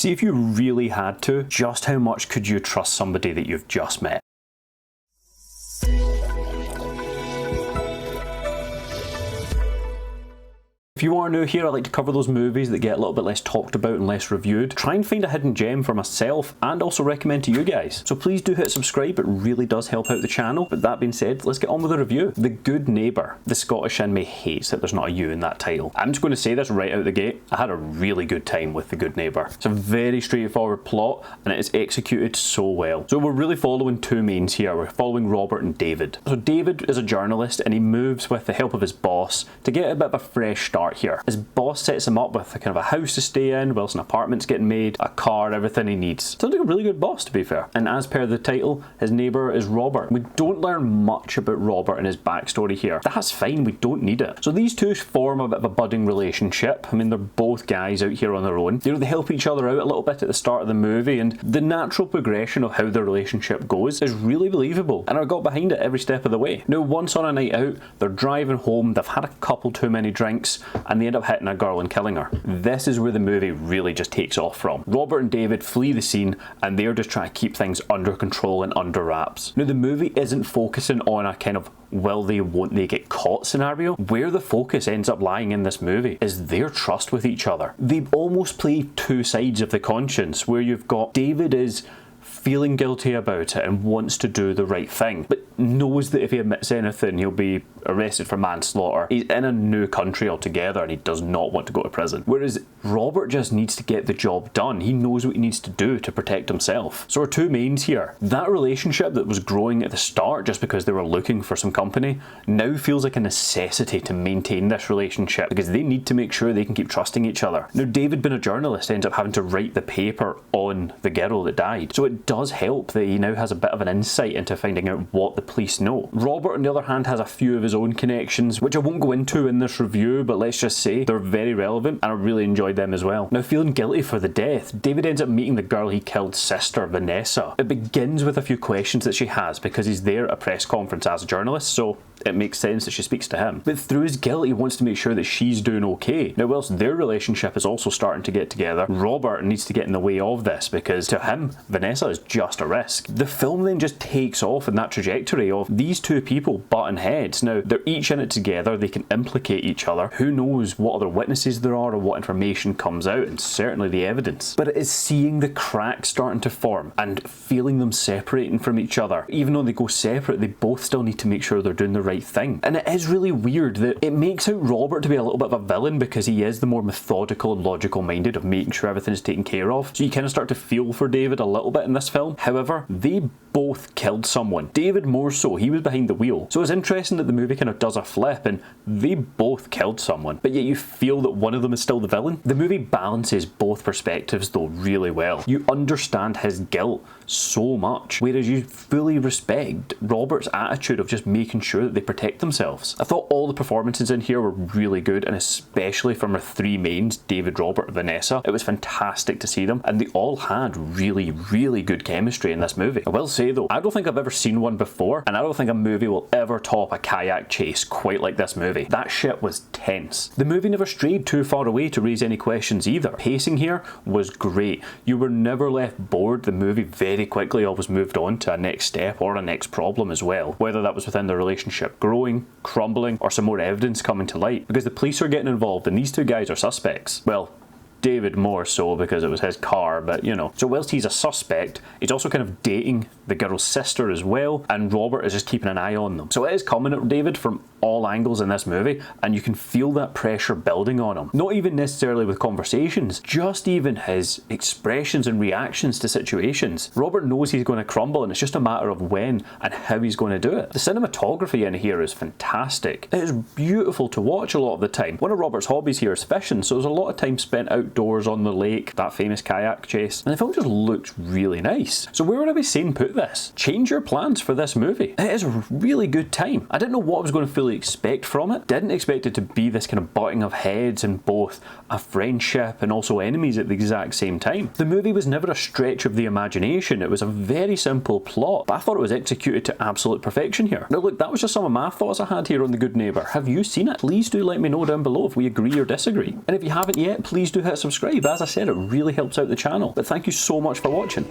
See, if you really had to, just how much could you trust somebody that you've just met? If you are new here, I like to cover those movies that get a little bit less talked about and less reviewed. Try and find a hidden gem for myself and also recommend to you guys. So please do hit subscribe, it really does help out the channel. But that being said, let's get on with the review. The Good Neighbour. The Scottish in me hates that there's not a U in that title. I'm just going to say this right out the gate. I had a really good time with The Good Neighbour. It's a very straightforward plot and it is executed so well. So we're really following two mains here. We're following Robert and David. So David is a journalist and he moves with the help of his boss to get a bit of a fresh start here. His boss sets him up with a kind of a house to stay in whilst an apartment's getting made, a car, everything he needs. Sounds like a really good boss, to be fair. And as per the title, his neighbour is Robert. We don't learn much about Robert and his backstory here. That's fine, we don't need it. So these two form a bit of a budding relationship. I mean, they're both guys out here on their own. You know, they help each other out a little bit at the start of the movie, and the natural progression of how their relationship goes is really believable, and I got behind it every step of the way. Now, once on a night out, they're driving home, they've had a couple too many drinks, and they end up hitting a girl and killing her. This is where the movie really just takes off from. Robert and David flee the scene and they're just trying to keep things under control and under wraps. Now, the movie isn't focusing on a kind of will they, won't they get caught scenario. Where the focus ends up lying in this movie is their trust with each other. They almost play two sides of the conscience, where you've got David is feeling guilty about it and wants to do the right thing, but knows that if he admits anything he'll be arrested for manslaughter. He's in a new country altogether and he does not want to go to prison. Whereas Robert just needs to get the job done. He knows what he needs to do to protect himself. So our two mains here, that relationship that was growing at the start just because they were looking for some company, now feels like a necessity to maintain this relationship because they need to make sure they can keep trusting each other. Now, David, being a journalist, ends up having to write the paper on the girl that died, so it does help that he now has a bit of an insight into finding out what the police know. Robert, on the other hand, has a few of his own connections, which I won't go into in this review, but let's just say they're very relevant and I really enjoyed them as well. Now, feeling guilty for the death, David ends up meeting the girl he killed's sister, Vanessa. It begins with a few questions that she has because he's there at a press conference as a journalist, so it makes sense that she speaks to him. But through his guilt, he wants to make sure that she's doing okay. Now, whilst their relationship is also starting to get together, Robert needs to get in the way of this because to him, Vanessa is just a risk. The film then just takes off in that trajectory of these two people butting heads. Now, they're each in it together, they can implicate each other. Who knows what other witnesses there are or what information comes out, and certainly the evidence. But it is seeing the cracks starting to form and feeling them separating from each other. Even though they go separate, they both still need to make sure they're doing the right thing. And it is really weird that it makes out Robert to be a little bit of a villain because he is the more methodical and logical minded of making sure everything is taken care of. So you kind of start to feel for David a little bit in this film. However, they both killed someone. David more so, he was behind the wheel. So it's interesting that the movie kind of does a flip and they both killed someone, but yet you feel that one of them is still the villain. The movie balances both perspectives though really well. You understand his guilt so much, whereas you fully respect Robert's attitude of just making sure that they protect themselves. I thought all the performances in here were really good, and especially from our three mains, David, Robert, and Vanessa. It was fantastic to see them, and they all had really, really good chemistry in this movie. I will say though, I don't think I've ever seen one before, and I don't think a movie will ever top a kayak chase quite like this movie. That shit was tense. The movie never strayed too far away to raise any questions either. Pacing here was great. You were never left bored. The movie very quickly always moved on to a next step or a next problem as well, whether that was within the relationship growing, crumbling, or some more evidence coming to light, because the police are getting involved and these two guys are suspects. Well, David more so because it was his car, but you know. So whilst he's a suspect, he's also kind of dating the girl's sister as well, and Robert is just keeping an eye on them. So it is coming at David from all angles in this movie, and you can feel that pressure building on him. Not even necessarily with conversations, just even his expressions and reactions to situations. Robert knows he's going to crumble, and it's just a matter of when and how he's going to do it. The cinematography in here is fantastic. It is beautiful to watch a lot of the time. One of Robert's hobbies here is fishing, so there's a lot of time spent outdoors on the lake, that famous kayak chase, and the film just looks really nice. So where would I be saying put this? Change your plans for this movie. It is a really good time. I didn't know what I was going to fully expect from it. Didn't expect it to be this kind of butting of heads and both a friendship and also enemies at the exact same time. The movie was never a stretch of the imagination. It was a very simple plot, but I thought it was executed to absolute perfection here. Now look, that was just some of my thoughts I had here on The Good Neighbour. Have you seen it? Please do let me know down below if we agree or disagree. And if you haven't yet, please do hit subscribe. As I said, it really helps out the channel. But thank you so much for watching.